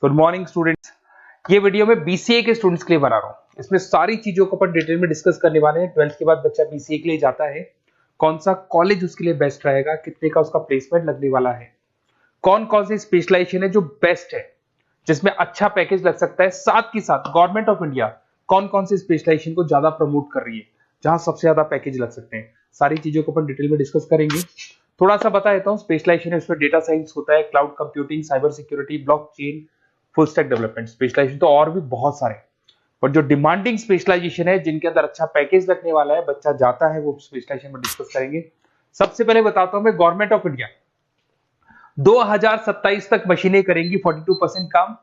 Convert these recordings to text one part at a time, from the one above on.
Good morning students. ये video मैं BCA के स्टूडेंट्स के लिए बना रहा हूँ। इसमें सारी चीजों को अपन डिटेल में डिस्कस करने वाले हैं। 12th के बाद बच्चा बीसीए के लिए जाता है, कौन सा कॉलेज उसके लिए बेस्ट रहेगा, कितने का उसका प्लेसमेंट लगने वाला है, कौन कौन सी स्पेशलाइजेशन है जो बेस्ट है, जिसमें अच्छा पैकेज लग सकता है, साथ ही साथ गवर्नमेंट ऑफ इंडिया कौन कौन सी स्पेशलाइजेशन को ज्यादा प्रमोट कर रही है, जहां सबसे ज्यादा पैकेज लग सकते हैं। सारी चीजों को अपन डिटेल में डिस्कस करेंगे। थोड़ा सा बता देता हूँ, स्पेशलाइजेशन है उसमें डेटा साइंस होता है, cloud computing, cyber security, blockchain, full stack development. Specialization तो और भी बहुत सारे, पर जो डिमांडिंग स्पेशलाइजेशन है, जिनके अंदर अच्छा पैकेज लगने वाला है, बच्चा जाता है, वो स्पेशलाइजेशन में डिस्कस करेंगे। सबसे पहले बताता हूं मैं, गवर्नमेंट ऑफ इंडिया 2027 तक मशीनें करेंगी 42% काम।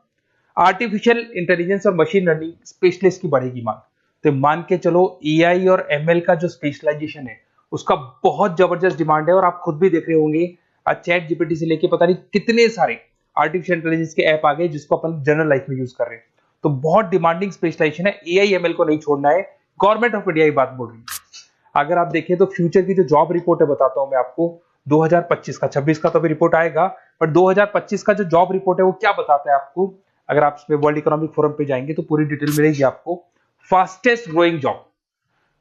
आर्टिफिशियल इंटेलिजेंस और मशीन लर्निंग स्पेशलिस्ट की बढ़ेगी मांग। तो मान के चलो एआई और एमएल का जो स्पेशलाइजेशन है उसका बहुत जबरदस्त डिमांड है। और आप खुद भी देख रहे होंगे, आज चैट जीपीटी से लेके पता नहीं कितने सारे आर्टिफिशियल इंटेलिजेंस के ऐप आ गए जिसको अपन जनरल लाइफ में यूज कर रहे हैं। तो बहुत डिमांडिंग स्पेशलाइजेशन है, एआई एमएल को नहीं छोड़ना है। गवर्नमेंट ऑफ इंडिया ये बात बोल रही है। अगर आप देखें तो फ्यूचर की जो जॉब रिपोर्ट है, बताता हूं मैं आपको, 2025 का, 26 का तो अभी रिपोर्ट आएगा, पर 2025 का जो जॉब रिपोर्ट है वो क्या बताता है आपको। अगर आप इसमें वर्ल्ड इकोनॉमिक फोरम पे जाएंगे तो पूरी डिटेल मिलेगी आपको। फास्टेस्ट ग्रोइंग जॉब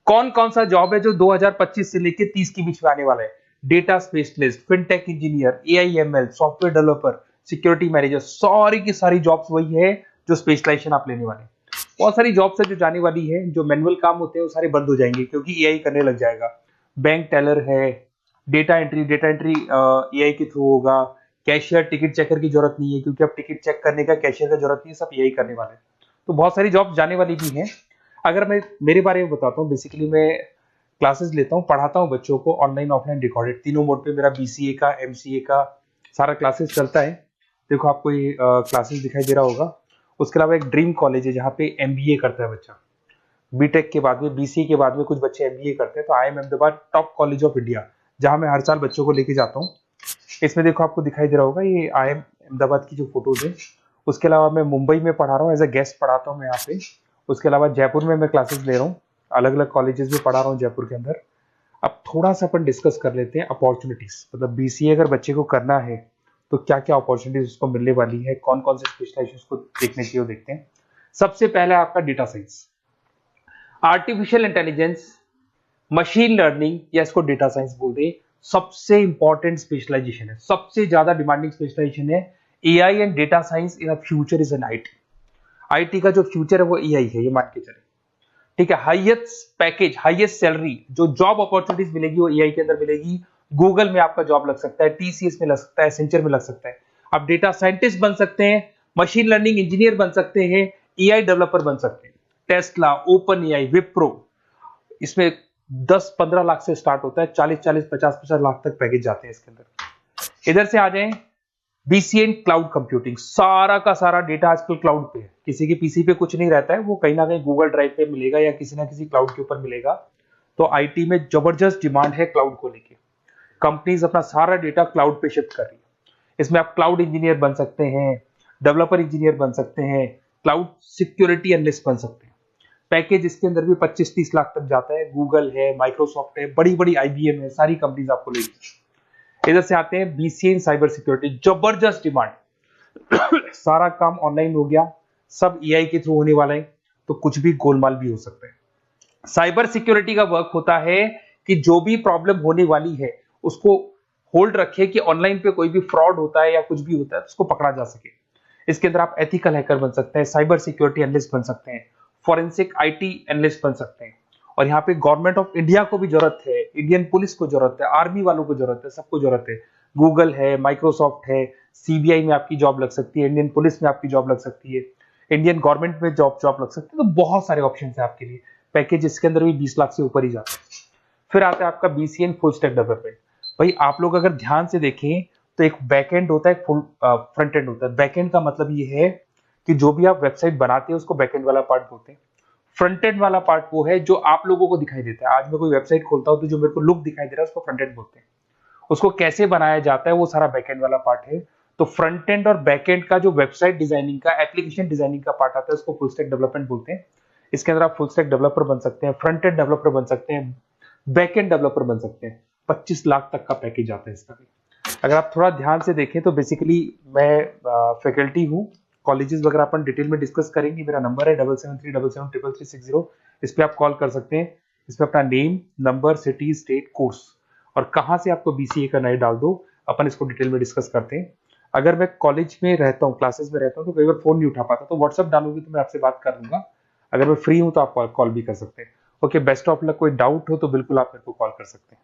कौन कौन सा जॉब है जो 2025 से लेके 30 के बीच में आने वाला है। Data specialist, fintech engineer, AIML, software developer, security manager, सारी की सारी जॉब्स वही है जो स्पेशलाइजेशन आप लेने वाले हैं। बहुत सारी जॉब्स है जो जाने वाली है, जो मैनुअल काम होते हैं वो सारे बंद हो जाएंगे क्योंकि एआई करने लग जाएगा। बैंक टेलर है, डेटा एंट्री एआई के थ्रू होगा। कैशियर, टिकट चेकर की जरूरत नहीं है क्योंकि अब टिकट चेक करने का कैशियर का जरूरत नहीं है, सब एआई करने वाले हैं। तो बहुत सारी जॉब जाने वाली भी हैं। अगर मैं मेरे बारे में बताता हूँ, बेसिकली मैं क्लासेस लेता हूँ, पढ़ाता हूँ बच्चों को, ऑनलाइन ऑफलाइन रिकॉर्डेड, तीनों मोड पे मेरा बीसीए का, एमसीए का सारा क्लासेस चलता है। देखो आपको ये क्लासेस दिखाई दे रहा होगा। उसके अलावा एक ड्रीम कॉलेज है जहाँ पे एमबीए करता है बच्चा। बीटेक के बाद में, बीसीए के बाद में कुछ बच्चे एमबीए करते हैं। तो I am Ahmedabad top college of India, जहाँ मैं हर साल बच्चों को लेके जाता हूँ। इसमें देखो आपको दिखाई दे रहा होगा, ये आई एम अहमदाबाद की जो फोटोज है। उसके अलावा मैं मुंबई में पढ़ा रहा हूँ, एज अ गेस्ट पढ़ाता हूँ मैं यहाँ पे। उसके अलावा जयपुर में मैं क्लासेस ले रहा हूँ, अलग अलग कॉलेजेस में पढ़ा रहा हूँ जयपुर के अंदर। अब थोड़ा सा अपन डिस्कस कर लेते हैं अपॉर्चुनिटीज, मतलब बीसीए अगर बच्चे को करना है तो क्या क्या अपॉर्चुनिटीज उसको मिलने वाली है, कौन कौन से स्पेशलाइजेशन को देखने चाहिए, देखते हैं। सबसे पहला आपका data science, artificial intelligence, machine learning, या इसको डेटा साइंस बोल दे, सबसे इंपॉर्टेंट स्पेशलाइजेशन है, सबसे ज्यादा डिमांडिंग स्पेशलाइजेशन है। AI and data science in future is an IT. IT का जो फ्यूचर है वो एआई है, ये मान के चले। ठीक है, हाईएस्ट पैकेज, हाईएस्ट सैलरी, जो जॉब अपॉर्चुनिटीज मिलेगी वो एआई के अंदर मिलेगी। गूगल में आपका जॉब लग सकता है, टीसीएस में लग सकता है, एसेंचर में लग सकता है। आप डेटा साइंटिस्ट बन सकते हैं, मशीन लर्निंग इंजीनियर बन सकते हैं, एआई डेवलपर बन सकते हैं। टेस्ला, ओपन एआई, विप्रो, इसमें 10-15 लाख से स्टार्ट होता है, 40-40, 50-50 लाख तक पैकेज जाते हैं इसके अंदर। इधर से आ जाएं, बीसीए क्लाउड कंप्यूटिंग, सारा का सारा डेटा आजकल क्लाउड पे है, किसी के पीसी पे कुछ नहीं रहता है, वो कहीं ना कहीं गूगल ड्राइव पे मिलेगा या किसी ना किसी क्लाउड के ऊपर मिलेगा। तो आईटी में जबरदस्त डिमांड है क्लाउड को लेके। कंपनीज अपना सारा डेटा क्लाउड पे शिफ्ट कर रही है। इसमें आप क्लाउड इंजीनियर बन सकते हैं, डेवलपर इंजीनियर बन सकते हैं, क्लाउड सिक्योरिटी एनालिस्ट बन सकते हैं। पैकेज इसके अंदर भी 25-30 लाख तक जाता है। गूगल है, माइक्रोसॉफ्ट है, बड़ी बड़ी आईबीएम है, सारी कंपनीज आपको लेगी। इधर से आते हैं बीसीए इन साइबर सिक्योरिटी, जबरदस्त डिमांड। सारा काम ऑनलाइन हो गया, सब एआई के थ्रू होने वाला है, तो कुछ भी गोलमाल भी हो सकता है। साइबर सिक्योरिटी का वर्क होता है कि जो भी प्रॉब्लम होने वाली है उसको होल्ड रखे कि ऑनलाइन पे कोई भी फ्रॉड होता है या कुछ भी होता है तो उसको पकड़ा जा सके। इसके अंदर आप एथिकल हैकर बन सकते हैं, साइबर सिक्योरिटी एनालिस्ट बन सकते हैं, फॉरेंसिक आईटी एनालिस्ट बन सकते हैं। और यहाँ पे गवर्नमेंट ऑफ इंडिया को भी जरूरत है, इंडियन पुलिस को जरूरत है, आर्मी वालों को जरूरत है, सबको जरूरत है। गूगल है, माइक्रोसॉफ्ट है, सीबीआई में आपकी जॉब लग सकती है, इंडियन पुलिस में आपकी जॉब लग सकती है, इंडियन गवर्नमेंट में जॉब लग सकती है। तो बहुत सारे ऑप्शन है आपके लिए। पैकेज इसके अंदर भी 20 लाख से ऊपर ही जाता है। फिर आता है आपका BCA in full stack development. भाई आप लोग अगर ध्यान से देखें तो एक बैक एंड होता है, एक फुल फ्रंट एंड होता है। बैक एंड का मतलब ये है कि जो भी आप वेबसाइट बनाते हैं उसको बैक एंड वाला पार्ट बोलते हैं। फ्रंट एंड वाला पार्ट वो है जो आप लोगों को दिखाई देता है। आज मैं कोई वेबसाइट खोलता हूं तो जो मेरे को लुक दिखाई दे रहा है उसको फ्रंट एंड बोलते हैं। उसको कैसे बनाया जाता है वो सारा बैक एंड वाला पार्ट है। तो फ्रंट एंड और बैक एंड का जो वेबसाइट डिजाइनिंग का, एप्लीकेशन डिजाइनिंग का पार्ट आता है उसको फुल स्टैक डेवलपमेंट बोलते हैं। इसके अंदर आप फुल स्टैक डेवलपर बन सकते हैं, फ्रंट एंड डेवलपर बन सकते हैं, बैक एंड डेवलपर बन सकते हैं। 25 लाख तक का पैकेज आता है इसका भी। अगर आप थोड़ा ध्यान से देखें तो बेसिकली मैं फैकल्टी हूँ कॉलेजेस वगैरह अपन डिटेल में डिस्कस करेंगे। मेरा नंबर है 7737773360। इस पे आप कॉल कर सकते हैं। इसमें अपना name, number, city, state, course और कहाँ से आपको बीसीए करना है डाल दो, अपन इसको डिटेल में डिस्कस करते हैं। अगर मैं कॉलेज में रहता हूँ, क्लासेस में रहता हूँ, तो कई बार फोन नहीं उठा पाता, तो व्हाट्सअप डालोगे तो मैं आपसे बात कर लूंगा। अगर मैं फ्री हूँ तो आप कॉल भी कर सकते हैं। Okay, best of luck. कोई डाउट हो तो बिल्कुल आप मेरे को कॉल कर सकते हैं।